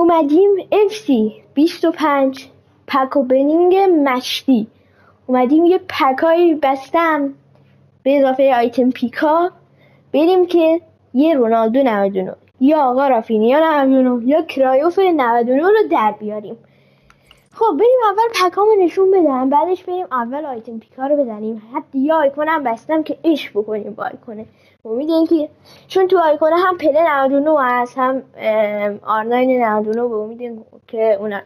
اومدیم FC 25 پک اوپنینگ مشتی. اومدیم یه پکایی بستم به اضافه آیتم پیکا. بریم که یه رونالدو 99 یا آقا رافینیا 99 یا کرایوف 99 رو در بیاریم. خب بریم اول پکامو نشون بدم، بعدش بریم اول آیتم پیکا رو بزنیم. حتی یا آیکونم بستم که عشق بکنیم با آیکونه. امید اینکه چون تو آیکونه هم پله 99 هست هم R9 99 به امید که اونا.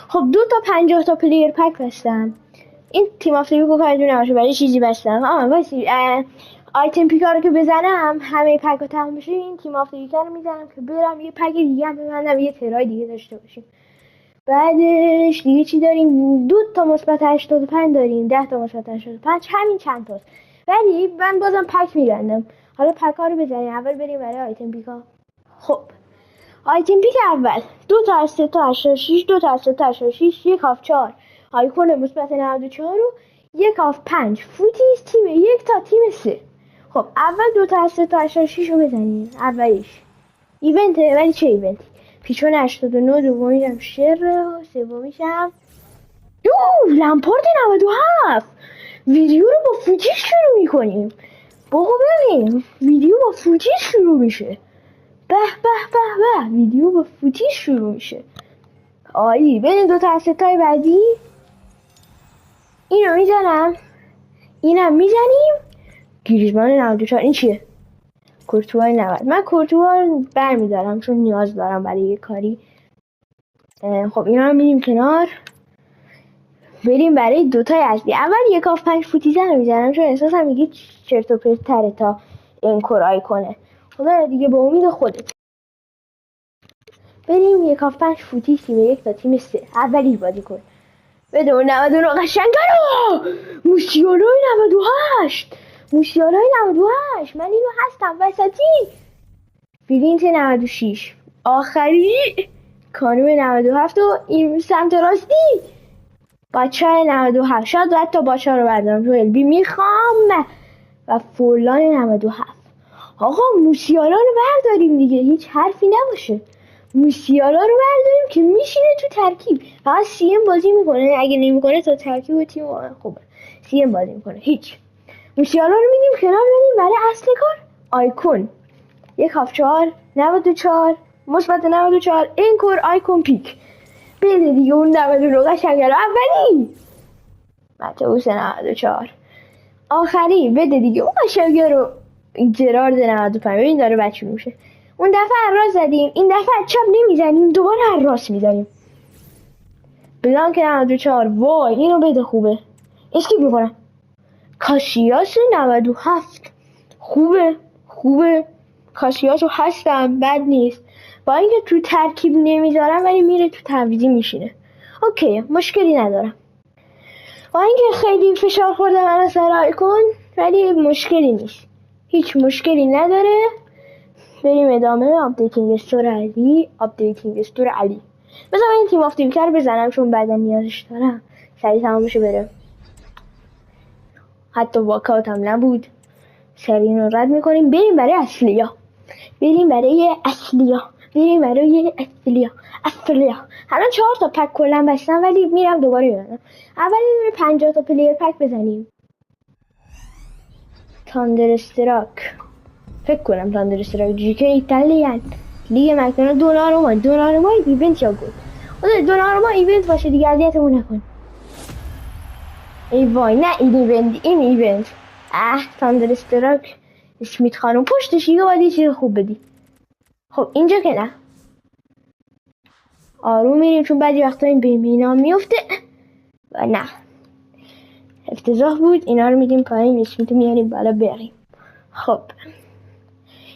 خب 2 تا 50 تا پلیر پک بستم. این تیم آف دیویکو کاردون نباشه برای چیزی بستم. وایسی آیتم پیکا رو که بزنم همه پک ها تمام بشه این تیم آف دیویکو رو میزنم که برم یه پک دیگه هم ببندم یه ترای دیگه داشته باشیم. بعدش دیگه چی داریم؟ 2 تا مثبت 85 داریم، 10 تا مثبت 85 همین چند تاست. ولی من بازم پک میبندم. حالا پک ها رو بزنیم. اول بریم برای آیتم پیکا. خب آیتم پیک اول 2 تا از 3 تا 86 2 تا از 3 تا 86 1 آف 4 آیکون مثبت 94 و 1 آف 5 فوتیز تیم 1 تا تیم 3. خب اول 2 تا از 3 تا 86 رو بزنیم. اولیش ایونته، ولی چه ایونتی؟ پیچون 89 دومیش هم شر سومیش هم لمپارد 97. ویدیو رو با فوتیز شروع میکنیم. بابا ببین ویدیو با فوتیز شروع میشه. به به به به ویدیو با فوتیز شروع میشه. آیی بریم 2 تا از 3 تای بعدی. اینو میزنم، اینم میزنیم. گریزمان 94 این چیه؟ کورتوا 90. من کورتوا رو برمیدارم چون نیاز دارم برای یه کاری. خب اینا رو میدیم کنار. بریم برای 2 تای اصلی. اول 1 آف 5 فوتیزه رو میزنم چون احساسم میگه چرت و پرت تره تا این کور آیکونه. خدا دیگه به امید خودت. بریم 1 آف 5 فوتیز تیم 1 تا تیم 3. اولی بازی کن. بده اون 99 قشنگه رو. موسیالای 98. موسیالای 98. من اینو هستم وسطی. برینت 96. آخری کانون 97 و این سمت راستی باچه 97. شاید حتی باچه رو بردارم تو البی میخوام. و فولان 97. آقا موسیالا رو برداریم دیگه، هیچ حرفی نباشه. موسیالا رو برداریم که میشینه تو ترکیب. فقط سی ام بازی میکنه، اگه نمیکنه تا ترکیب تیم خوبه. سی ام بازی میکنه. هیچ. موسیالا رو میدیم کنار. بریم برای اصل کار. آیکون 1 آف 4 94 مثبت 94 این کور آیکون پیک. بده دیگه اون 99 قشنگه رو. اولی متئوس 94. آخری بده دیگه اون قشنگه رو. جرارد 95. این داره بچه میشه. اون دفعه راست زدیم، این دفعه چپ نمیزنیم، دوباره راست میزنیم. بلان که 94. وای اینو بده خوبه. اسکیپ میکنم. کاسیاس 97 خوبه. کاسیاسو هستم، بد نیست. با اینکه تو ترکیب نمیذارم ولی میره تو تعویضی میشینه. اوکی مشکلی ندارم. با اینکه خیلی فشار خورده من سر آیکون ولی مشکلی نیست. هیچ مشکلی نداره. بریم ادامه. آپدیتینگ استور علی. بذار این تیم آف دیویکو رو بزنم چون بعدا نیازش دارم. سریع تمام بشه بره. حتی واکاوت هم نبود. سریع این رو رد میکنیم. بریم برای اصلیا. الان 4 تا پک کلا بستم ولی میرم دوباره میبرم. اول این 50 تا پلیر پک بزنیم. تاندرستراک فکر کنم تاندرستراک جیکه ایتالیان لیگ مکدونالد دوناروما ایونت یا گل. خدا دوناروما ایونت باشه دیگه اذیتمون نکن. ای وای نه این ایونت. تاندرستراک اسمیت خانم پشتش یه باید یه چیز خوب بدی. خب اینجا که نه آروم میریم چون بعضی وقتا این بیمینا میفته و نه افتضاح بود. اینا رو میدیم پایین اسمیت میاریم بالا بریم. خب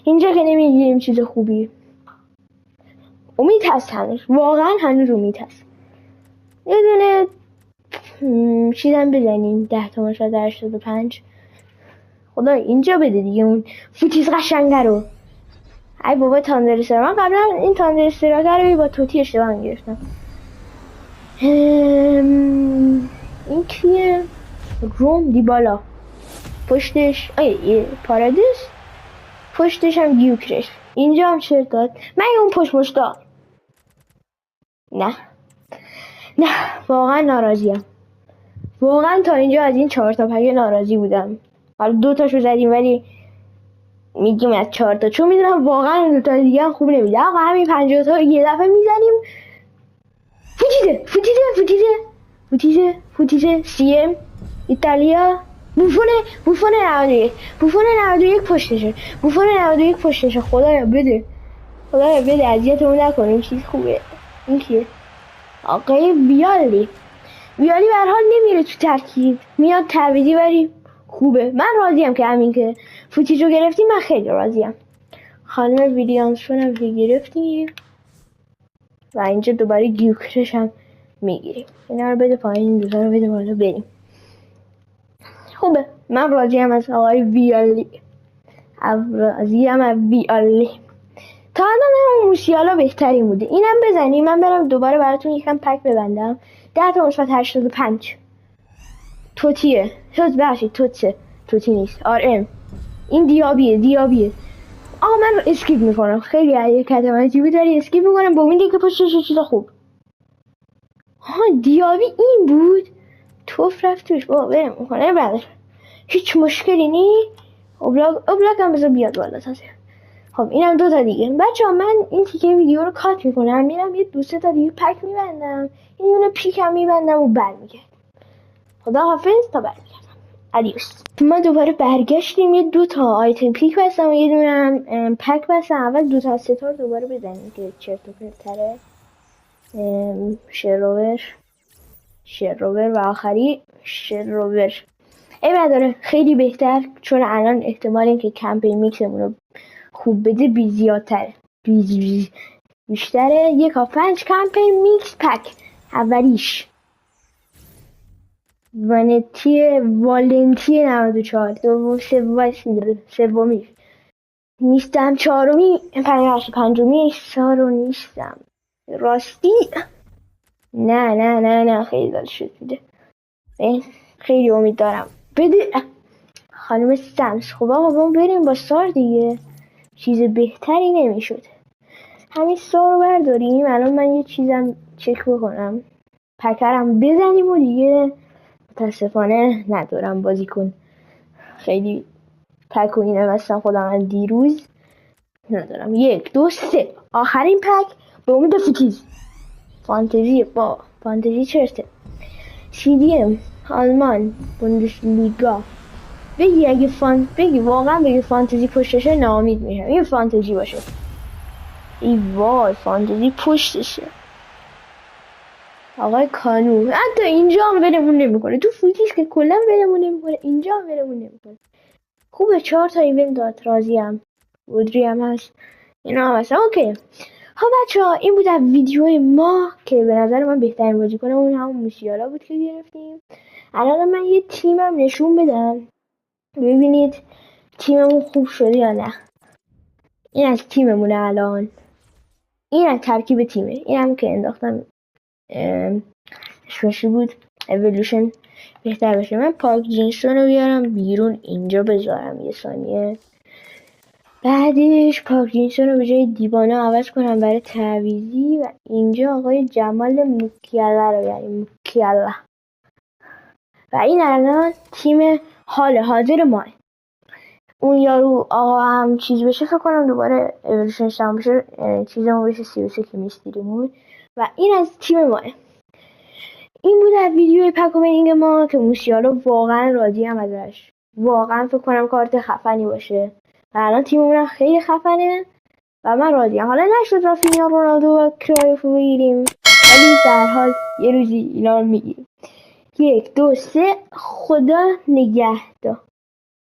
اینجا که نمیگیریم چیز خوبی. امید هست هنوز، واقعا هنوز امید هست. یه دونه چیزم بزنیم 10 تا مثبت 85. خدا اینجا بده دیگه اون فوتیز قشنگه رو. ای بابا تاندرستراک. من قبلا این تاندرستراک رو با توتی اشتباه گرفتم. این کیه؟ روم دیبالا. پشتش پارادیس. پشتش هم گیوکرش. اینجا هم چرت داد. من اون پشت مشتا نه نه واقعا ناراضیم. واقعا تا اینجا از این 4 تا پک ناراضی بودم. حالا 2 تاشو زدیم ولی میگیم از 4 تا، چون میدونم واقعا اون 2 تا دیگه هم خوب نمیده. آقا همین 50 تا یه دفعه میزنیم. فوتیزه سیم ایتالیا. بوفون 91 پشتشه. خدایا بده اذیتمون نکنه. این چیز خوبه. این کیه؟ آقای ویالی به هر حال نمیره تو ترکیب، میاد تعویضی ولی خوبه. من راضیم که همین که فوتیزو گرفتیم، من خیلی راضیم. خانم ویلیامسون هم گرفتیم و اینجا دوباره گیوکرش هم میگیریم. اینا رو بده پایین، این دوتا رو بده بالا بریم. خوبه، من راضیم از آقای ویالی. تا الان هم موسیالا بهتری بوده. اینم بزنیم، من برم دوباره براتون یکم پک ببندم. 10 تا مثبت 85. توتیه. توتی نیست. RM. این دیابیه. من اسکیپ میکنم. خیلی حرکت عجیبی داری، اسکیپ میکنم. با این که پشتش چیز خوب. دیابی این بود. توف رفت توش. بریم میکنه بعدش. هیچ مشکلی نی. ابلاک هم بذار بیاد بالا تازه. خب اینم 2 تا دیگه. بچه‌ها من این تیکه ویدیو رو کات میکنم، میرم یه 2 تا دیگه پک میبندم. این دونه پیکم میبندم و برمیگردم. خدا حافظ تا برمیگردم. ادیوس. ما دوباره برگشتیم. یه 2 تا آیتم پیک بستم و یه دونه هم پک بستم. اول 2 تا ستار دوباره بزنیم که چرت و پرت تره. شروور و آخری شروور. ای نداره، خیلی بهتر، چون الان احتمال این که کمپین میکسمون رو خوب بده زیادتره. بیشتره. 1/5 کمپین میکس پک اولیش والنتی 94. سومی نیستم. 4می پنجمی سارو نیستم راستی. نه خیلی دل شد میده. خیلی امید دارم بده خانم سمس. خب آقا بریم با سار دیگه، چیز بهتری نمیشد. همین سار رو برداریم. الان من یه چیزم چک بکنم، پکرم بزنیم و دیگه. متاسفانه ندارم بازیکن خیلی پک و اینه مثلا خودم من دیروز ندارم. 1 2 3 آخرین پک به امید فوتیز. فانتزی چرته. CDM آلمان بوندسلیگا. بگی واقعا فانتزی پشتشه ناامید میشم. این فانتزی باشه. ای وای فانتزی پشتشه. آقای کانو حتی اینجا هم ولمون نمیکنه. تو فوتیز که کلا ولمون نمیکنه، اینجا هم ولمون نمیکنه. خوبه 4 تا ایونت داد. راضیم. بودری هم هست، اینا هم هست. اوکی. خب بچه‌ها این بود از ویدیوی ما که به نظر من بهترین بازیکن اون همون موسیالا بود که گرفتیم. الان من یه تیمم نشون بدم ببینید تیممون خوب شده یا نه. این از تیممونه الان. این از ترکیب تیمه. این هم که انداختم اسمشی بود اِوولوشن بهتر بشه. من پارک جینسون رو بیارم بیرون اینجا بذارم یه ثانیه. بعدش پارک جینسون رو به جای دیبانا عوض کنم برای تعویضی و اینجا آقای جمال موکیالا رو بیاریم. موکیالا. و این الان تیم حال حاضر ماه. اون یارو آقا هم چیز بشه فکر کنم دوباره اِوولوشنش تمام بشه، چیزمون بشه 33 که میستیریمون. و این از تیم ماه. این بود از ویدیوی پک اوپنینگ ما که موسیالا واقعا راضی هم ازش. واقعا فکر کنم کارت خفنی باشه و الان تیممون خیلی خفنه و من راضیم. حالا نشد رافینیا رونالدو و کرایف بگیریم ولی در حال یه روزی اینا رو میگیریم. 1 2 3 خدا نگهدار.